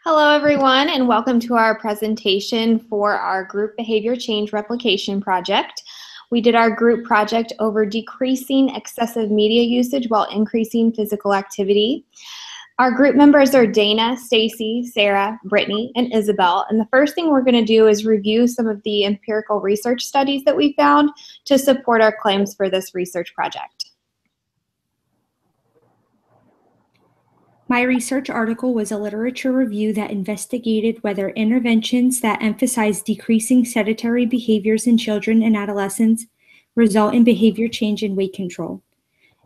Hello, everyone, and welcome to our presentation for our group behavior change replication project. We did our group project over decreasing excessive media usage while increasing physical activity. Our group members are Dana, Stacy, Sarah, Brittany, and Isabel. And the first thing we're going to do is review some of the empirical research studies that we found to support our claims for this research project. My research article was a literature review that investigated whether interventions that emphasize decreasing sedentary behaviors in children and adolescents result in behavior change and weight control.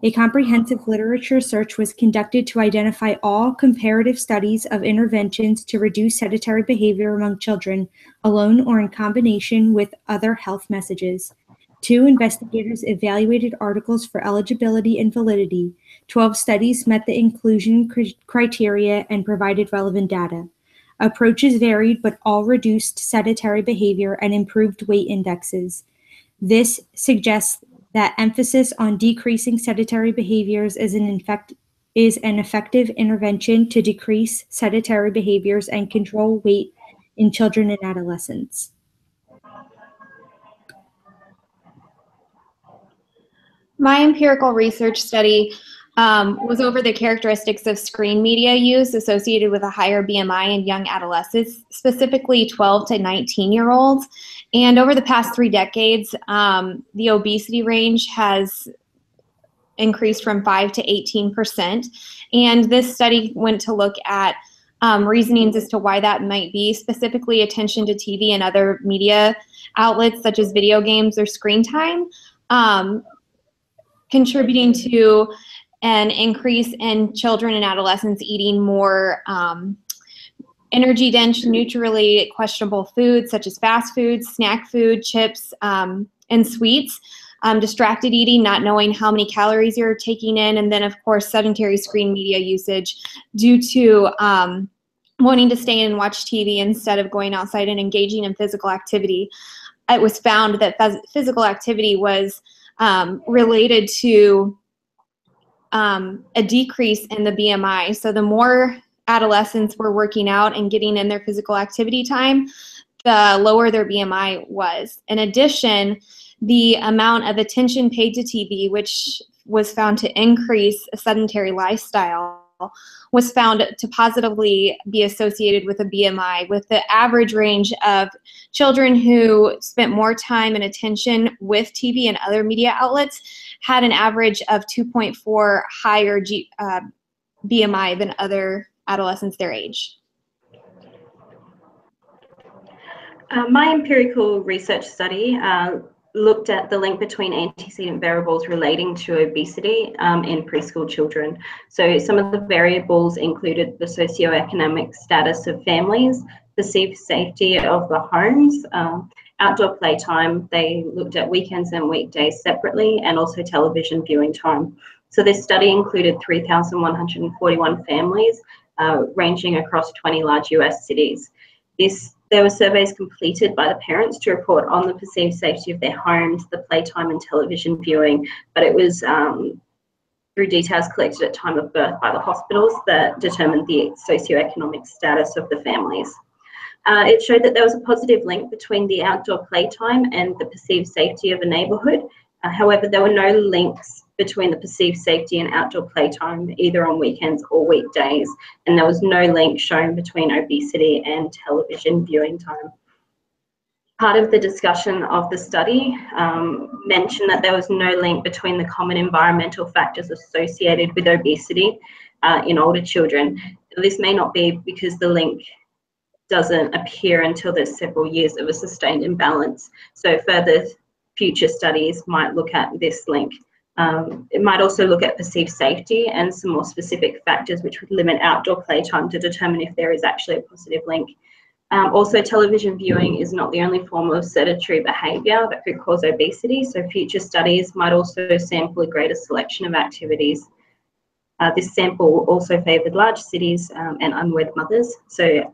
A comprehensive literature search was conducted to identify all comparative studies of interventions to reduce sedentary behavior among children, alone or in combination with other health messages. 2 investigators evaluated articles for eligibility and validity. 12 studies met the inclusion criteria and provided relevant data. Approaches varied, but all reduced sedentary behavior and improved weight indexes. This suggests that emphasis on decreasing sedentary behaviors is an effective intervention to decrease sedentary behaviors and control weight in children and adolescents. My empirical research study was over the characteristics of screen media use associated with a higher BMI in young adolescents, specifically 12 to 19-year-olds. And over the past 3 decades, the obesity range has increased from 5 to 18%. And this study went to look at reasonings as to why that might be, specifically attention to TV and other media outlets such as video games or screen time, contributing to an increase in children and adolescents eating more energy-dense, nutrient-related questionable foods such as fast food, snack food, chips, and sweets, distracted eating, not knowing how many calories you're taking in, and then, of course, sedentary screen media usage due to wanting to stay in and watch TV instead of going outside and engaging in physical activity. It was found that physical activity was related to a decrease in the BMI. So the more adolescents were working out and getting in their physical activity time, the lower their BMI was. In addition, the amount of attention paid to TV, which was found to increase a sedentary lifestyle, was found to positively be associated with a BMI, with the average range of children who spent more time and attention with TV and other media outlets had an average of 2.4 higher BMI than other adolescents their age. My empirical research study looked at the link between antecedent variables relating to obesity in preschool children. So some of the variables included the socioeconomic status of families, perceived safety of the homes, outdoor playtime. They looked at weekends and weekdays separately, and also television viewing time. So this study included 3,141 families ranging across 20 large US cities. There were surveys completed by the parents to report on the perceived safety of their homes, the playtime and television viewing, but it was through details collected at time of birth by the hospitals that determined the socioeconomic status of the families. It showed that there was a positive link between the outdoor playtime and the perceived safety of a neighbourhood. However, there were no links between the perceived safety and outdoor playtime, either on weekends or weekdays, and there was no link shown between obesity and television viewing time. Part of the discussion of the study mentioned that there was no link between the common environmental factors associated with obesity in older children. This may not be because the link doesn't appear until there's several years of a sustained imbalance. So further future studies might look at this link. It might also look at perceived safety and some more specific factors which would limit outdoor playtime to determine if there is actually a positive link. Also, television viewing is not the only form of sedentary behaviour that could cause obesity, so future studies might also sample a greater selection of activities. This sample also favoured large cities and unwed mothers, so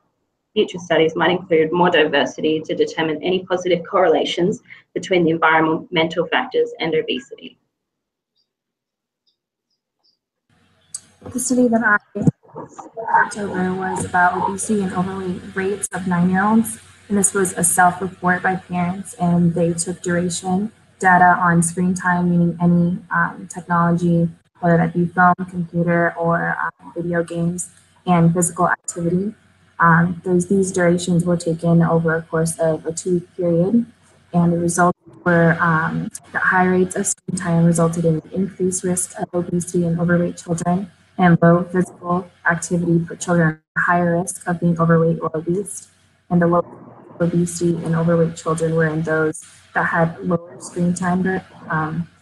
future studies might include more diversity to determine any positive correlations between the environmental factors and obesity. The study that I October was about obesity and overweight rates of 9-year-olds. And this was a self-report by parents, and they took duration data on screen time, meaning any technology, whether that be phone, computer, or video games, and physical activity. These durations were taken over a course of a 2-week period, and the results were that high rates of screen time resulted in increased risk of obesity in overweight children, and low physical activity put children at a higher risk of being overweight or obese. And the low obesity in overweight children were in those that had lower screen time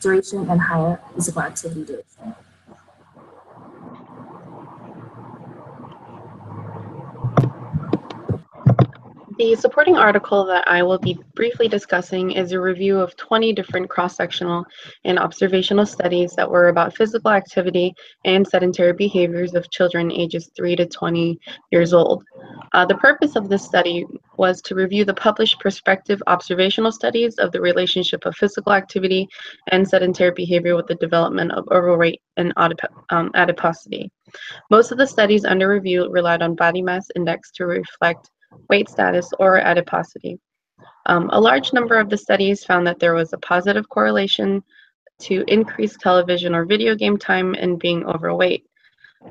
duration and higher physical activity duration. The supporting article that I will be briefly discussing is a review of 20 different cross-sectional and observational studies that were about physical activity and sedentary behaviors of children ages 3 to 20 years old. The purpose of this study was to review the published prospective observational studies of the relationship of physical activity and sedentary behavior with the development of overweight and adiposity. Most of the studies under review relied on body mass index to reflect weight status or adiposity. A large number of the studies found that there was a positive correlation to increased television or video game time and being overweight.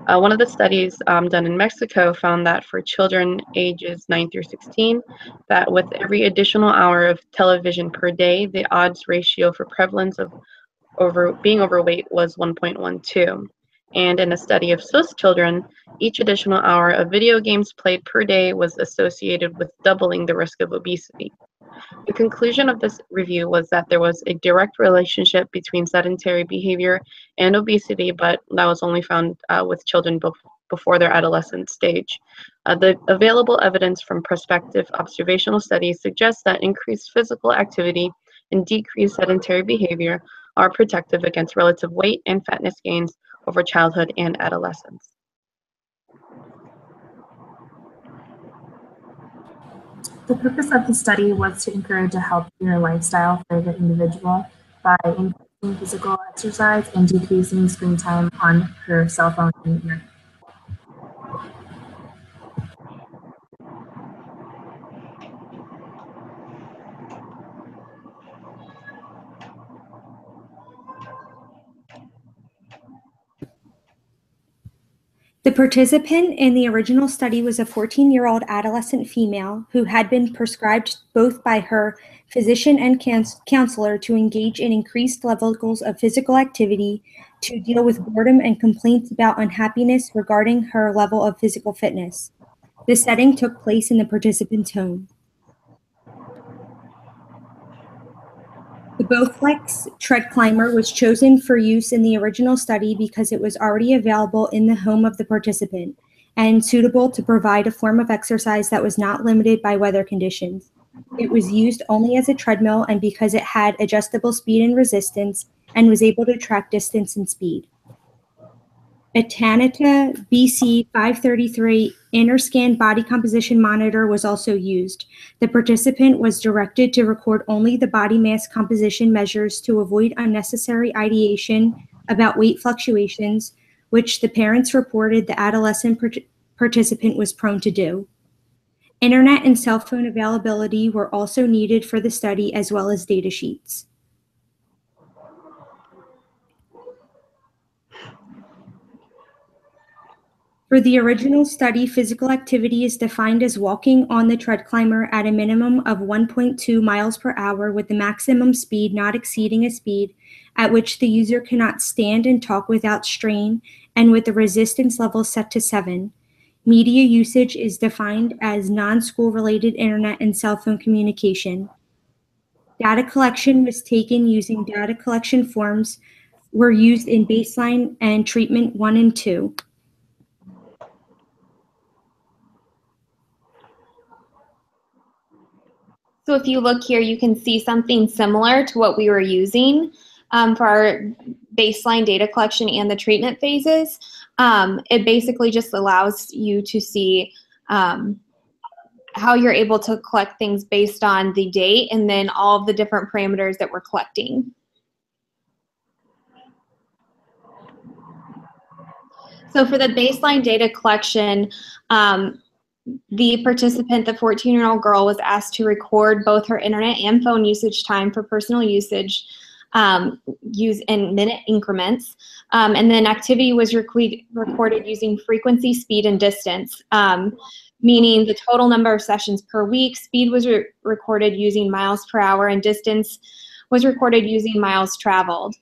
One of the studies done in Mexico found that for children ages 9 through 16, that with every additional hour of television per day, the odds ratio for prevalence of being overweight was 1.12. And in a study of Swiss children, each additional hour of video games played per day was associated with doubling the risk of obesity. The conclusion of this review was that there was a direct relationship between sedentary behavior and obesity, but that was only found with children before their adolescent stage. The available evidence from prospective observational studies suggests that increased physical activity and decreased sedentary behavior are protective against relative weight and fatness gains over childhood and adolescence. The purpose of the study was to encourage a healthier lifestyle for the individual by increasing physical exercise and decreasing screen time on her cell phone and internet. The participant in the original study was a 14-year-old adolescent female who had been prescribed both by her physician and counselor to engage in increased levels of physical activity to deal with boredom and complaints about unhappiness regarding her level of physical fitness. The setting took place in the participant's home. The Bowflex tread climber was chosen for use in the original study because it was already available in the home of the participant and suitable to provide a form of exercise that was not limited by weather conditions. It was used only as a treadmill and because it had adjustable speed and resistance and was able to track distance and speed. A Tanita BC 533 InnerScan body composition monitor was also used. The participant was directed to record only the body mass composition measures to avoid unnecessary ideation about weight fluctuations, which the parents reported the adolescent participant was prone to do. Internet and cell phone availability were also needed for the study, as well as data sheets. For the original study, physical activity is defined as walking on the tread climber at a minimum of 1.2 miles per hour with the maximum speed not exceeding a speed at which the user cannot stand and talk without strain, and with the resistance level set to 7. Media usage is defined as non-school related internet and cell phone communication. Data collection was taken using data collection forms were used in baseline and treatment 1 and 2. So if you look here, you can see something similar to what we were using for our baseline data collection and the treatment phases. It basically just allows you to see how you're able to collect things based on the date and then all of the different parameters that we're collecting. So for the baseline data collection, the participant, the 14-year-old girl, was asked to record both her internet and phone usage time for personal usage, use in minute increments. And then activity was recorded using frequency, speed, and distance, meaning the total number of sessions per week. Speed was recorded using miles per hour, and distance was recorded using miles traveled.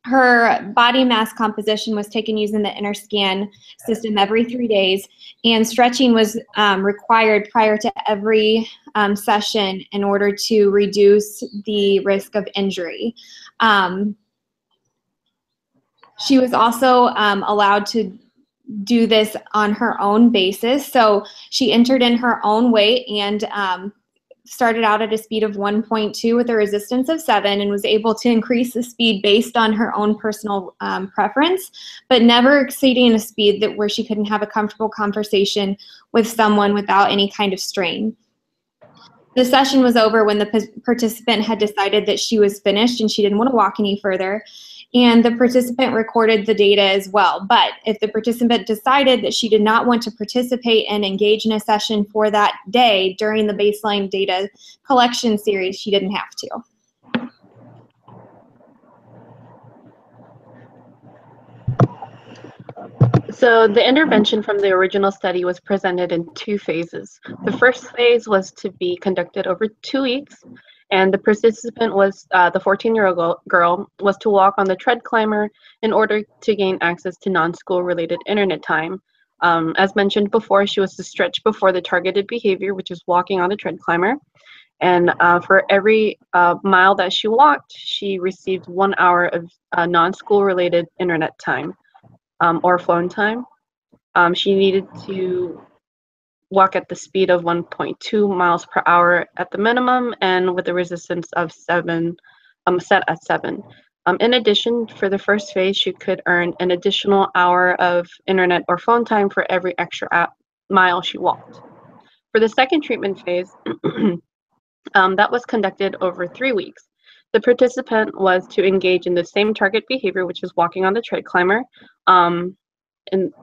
Her body mass composition was taken using the InterScan system every 3 days, and stretching was required prior to every session in order to reduce the risk of injury. She was also allowed to do this on her own basis. So she entered in her own weight and started out at a speed of 1.2 with a resistance of 7, and was able to increase the speed based on her own personal preference, but never exceeding a speed where she couldn't have a comfortable conversation with someone without any kind of strain. The session was over when the participant had decided that she was finished and she didn't want to walk any further. And the participant recorded the data as well. But if the participant decided that she did not want to participate and engage in a session for that day during the baseline data collection series, she didn't have to. So the intervention from the original study was presented in 2 phases. The first phase was to be conducted over 2 weeks, and the participant was, the 14-year-old girl, was to walk on the tread climber in order to gain access to non-school related internet time. As mentioned before, she was to stretch before the targeted behavior, which is walking on the tread climber. And for every mile that she walked, she received 1 hour of non-school related internet time. Or phone time. She needed to walk at the speed of 1.2 miles per hour at the minimum, and with a resistance of 7, set at 7. In addition, for the first phase, she could earn an additional hour of internet or phone time for every extra mile she walked. For the second treatment phase, that was conducted over 3 weeks. The participant was to engage in the same target behavior, which is walking on the tread climber, in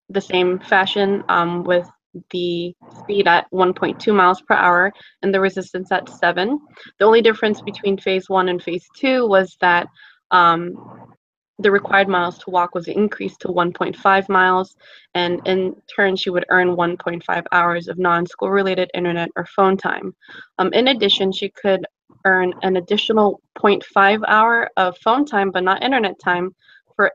the same fashion, with the speed at 1.2 miles per hour and the resistance at 7. The only difference between phase 1 and phase 2 was that the required miles to walk was increased to 1.5 miles, and in turn she would earn 1.5 hours of non-school related internet or phone time. In addition, she could earn an additional 0.5 hour of phone time but not internet time for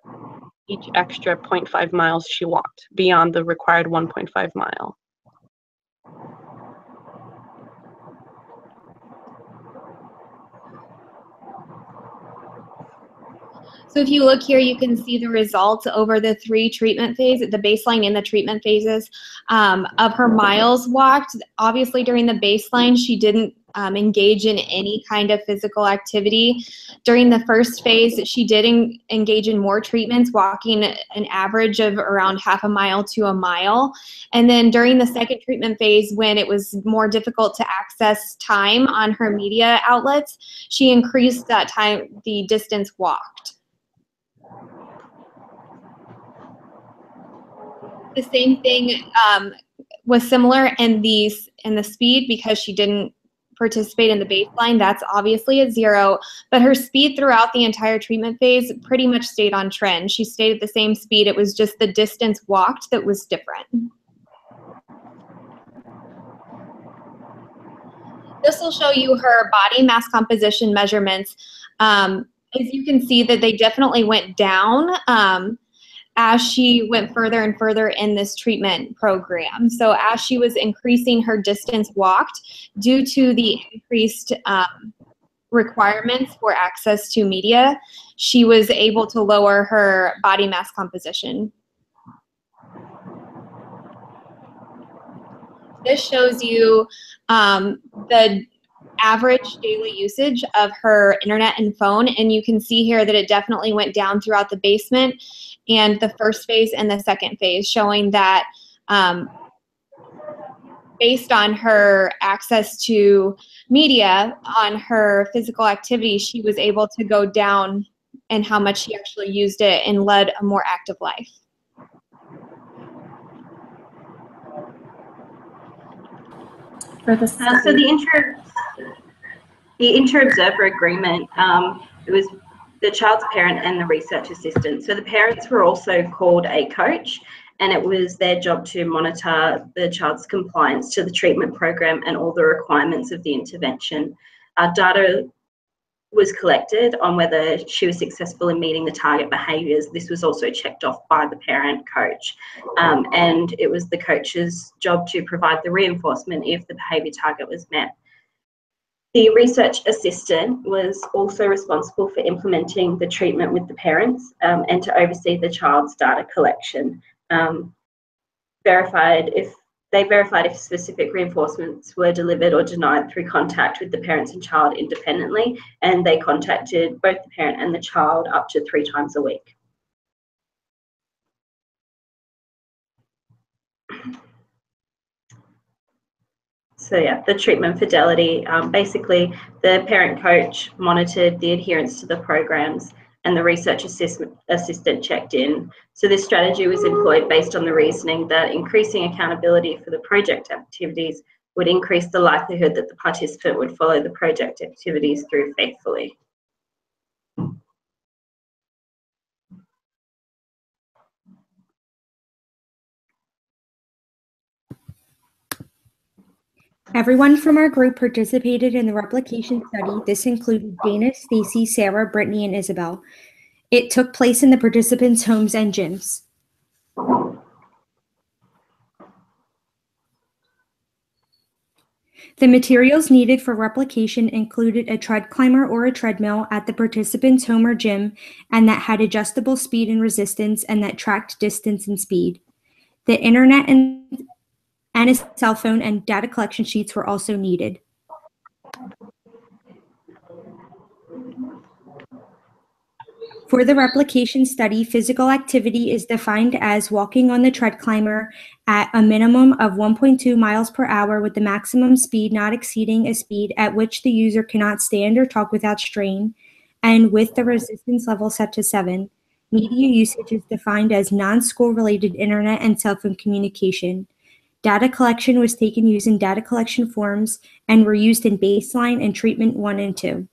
each extra 0.5 miles she walked beyond the required 1.5 mile. So if you look here, you can see the results over the 3 treatment phases, the baseline and the treatment phases, of her miles walked. Obviously, during the baseline, she didn't engage in any kind of physical activity. During the first phase, she did engage in more treatments, walking an average of around half a mile to a mile. And then during the second treatment phase, when it was more difficult to access time on her media outlets, she increased that time, the distance walked. The same thing was similar in the speed, because she didn't participate in the baseline. That's obviously at 0, but her speed throughout the entire treatment phase pretty much stayed on trend. She stayed at the same speed. It was just the distance walked that was different. This will show you her body mass composition measurements. As you can see that they definitely went down as she went further and further in this treatment program. So as she was increasing her distance walked, due to the increased requirements for access to media, she was able to lower her body mass composition. This shows you the average daily usage of her internet and phone, and you can see here that it definitely went down throughout the basement and the first phase and the second phase, showing that based on her access to media, on her physical activity, she was able to go down and how much he actually used it and led a more active life. For the So the inter-observer agreement, it was the child's parent and the research assistant. So the parents were also called a coach, and it was their job to monitor the child's compliance to the treatment program and all the requirements of the intervention. Data was collected on whether she was successful in meeting the target behaviours. This was also checked off by the parent coach. And it was the coach's job to provide the reinforcement if the behaviour target was met. The research assistant was also responsible for implementing the treatment with the parents and to oversee the child's data collection. They verified if specific reinforcements were delivered or denied through contact with the parents and child independently, and they contacted both the parent and the child up to 3 times a week. So yeah, the treatment fidelity, basically the parent coach monitored the adherence to the programs and the research assistant checked in. So this strategy was employed based on the reasoning that increasing accountability for the project activities would increase the likelihood that the participant would follow the project activities through faithfully. Everyone from our group participated in the replication study. This included Dana, Stacy, Sarah, Brittany, and Isabel. It took place in the participants' homes and gyms. The materials needed for replication included a tread climber or a treadmill at the participant's home or gym, and that had adjustable speed and resistance and that tracked distance and speed. The internet and a cell phone and data collection sheets were also needed. For the replication study, physical activity is defined as walking on the tread climber at a minimum of 1.2 miles per hour with the maximum speed not exceeding a speed at which the user cannot stand or talk without strain, and with the resistance level set to 7. Media usage is defined as non-school related internet and cell phone communication. Data collection was taken using data collection forms and were used in baseline and treatment 1 and 2.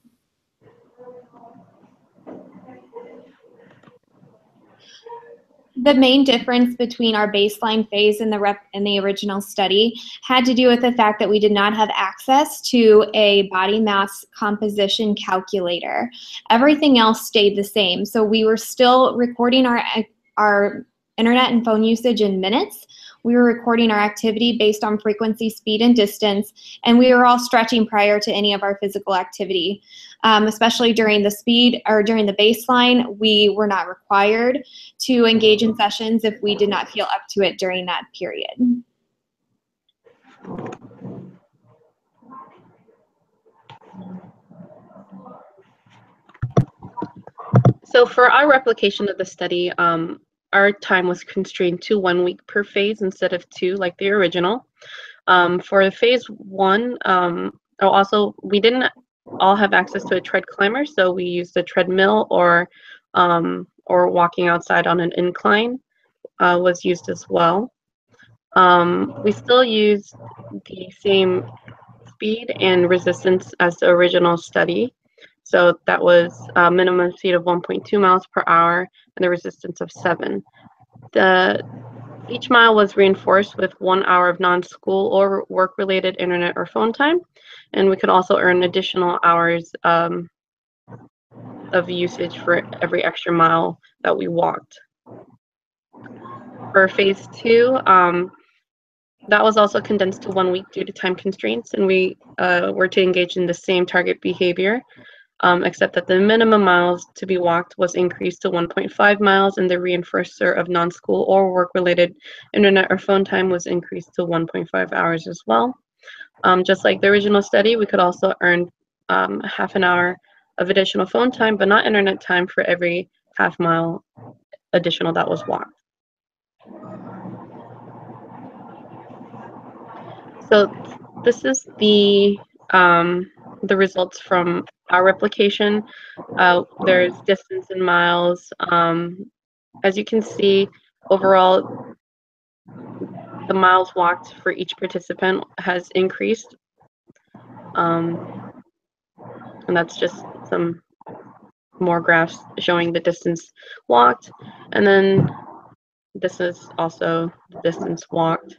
The main difference between our baseline phase and the original study had to do with the fact that we did not have access to a body mass composition calculator. Everything else stayed the same. So we were still recording our internet and phone usage in minutes. We were recording our activity based on frequency, speed, and distance, and we were all stretching prior to any of our physical activity. Especially during the speed or during the baseline, we were not required to engage in sessions if we did not feel up to it during that period. So for our replication of the study, our time was constrained to 1 week per phase instead of 2 like the original. For phase 1, also we didn't all have access to a tread climber, so we used a treadmill or walking outside on an incline was used as well. We still used the same speed and resistance as the original study. So that was a minimum speed of 1.2 miles per hour and the resistance of 7. Each mile was reinforced with 1 hour of non-school or work-related internet or phone time, and we could also earn additional hours of usage for every extra mile that we walked. For phase 2, that was also condensed to 1 week due to time constraints, and we were to engage in the same target behavior, except that the minimum miles to be walked was increased to 1.5 miles, and the reinforcer of non-school or work-related internet or phone time was increased to 1.5 hours as well. Just like the original study, we could also earn half an hour of additional phone time, but not internet time for every half mile additional that was walked. So this is the results from our replication. There's distance in miles. As you can see, overall, the miles walked for each participant has increased. And that's just some more graphs showing the distance walked. And then this is also the distance walked.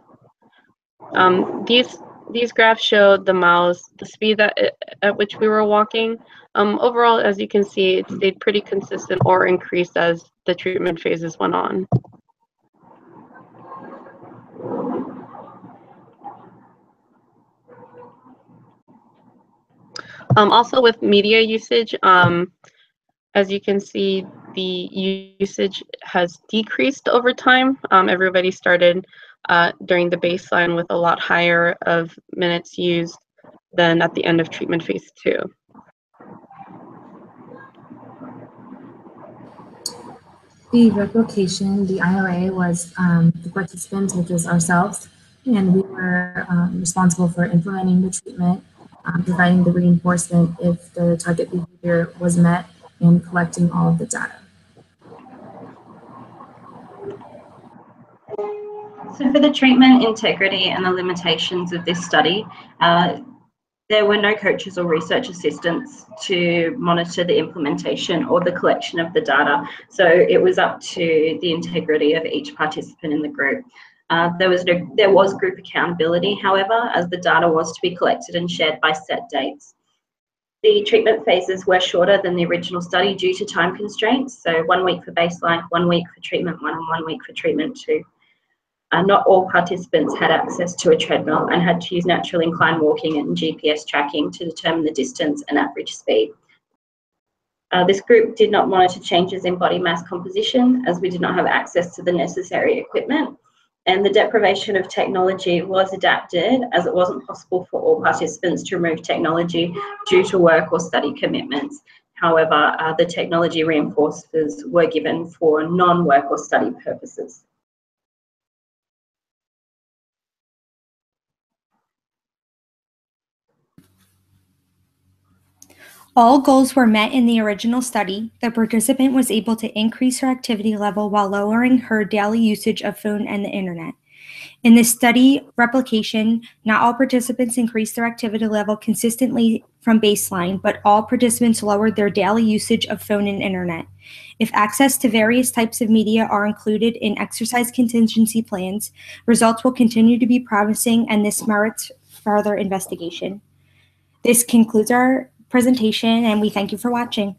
These graphs show the miles, the speed at which we were walking. Overall, as you can see, it stayed pretty consistent or increased as the treatment phases went on. Also with media usage, as you can see, the usage has decreased over time. Everybody started during the baseline with a lot higher of minutes used than at the end of treatment phase 2. The replication, the ILA, was the participants, which is ourselves, and we were responsible for implementing the treatment, providing the reinforcement if the target behavior was met, and collecting all of the data. So for the treatment integrity and the limitations of this study, there were no coaches or research assistants to monitor the implementation or the collection of the data. So it was up to the integrity of each participant in the group. There was group accountability, however, as the data was to be collected and shared by set dates. The treatment phases were shorter than the original study due to time constraints. So 1 week for baseline, 1 week for treatment 1, and 1 week for treatment 2. Not all participants had access to a treadmill and had to use natural incline walking and GPS tracking to determine the distance and average speed. This group did not monitor changes in body mass composition as we did not have access to the necessary equipment, and the deprivation of technology was adapted as it wasn't possible for all participants to remove technology due to work or study commitments. However, the technology reinforcers were given for non-work or study purposes. All goals were met in the original study. The participant was able to increase her activity level while lowering her daily usage of phone and the internet. In this study replication, not all participants increased their activity level consistently from baseline, but all participants lowered their daily usage of phone and internet. If access to various types of media are included in exercise contingency plans, results will continue to be promising, and this merits further investigation. This concludes our presentation, and we thank you for watching.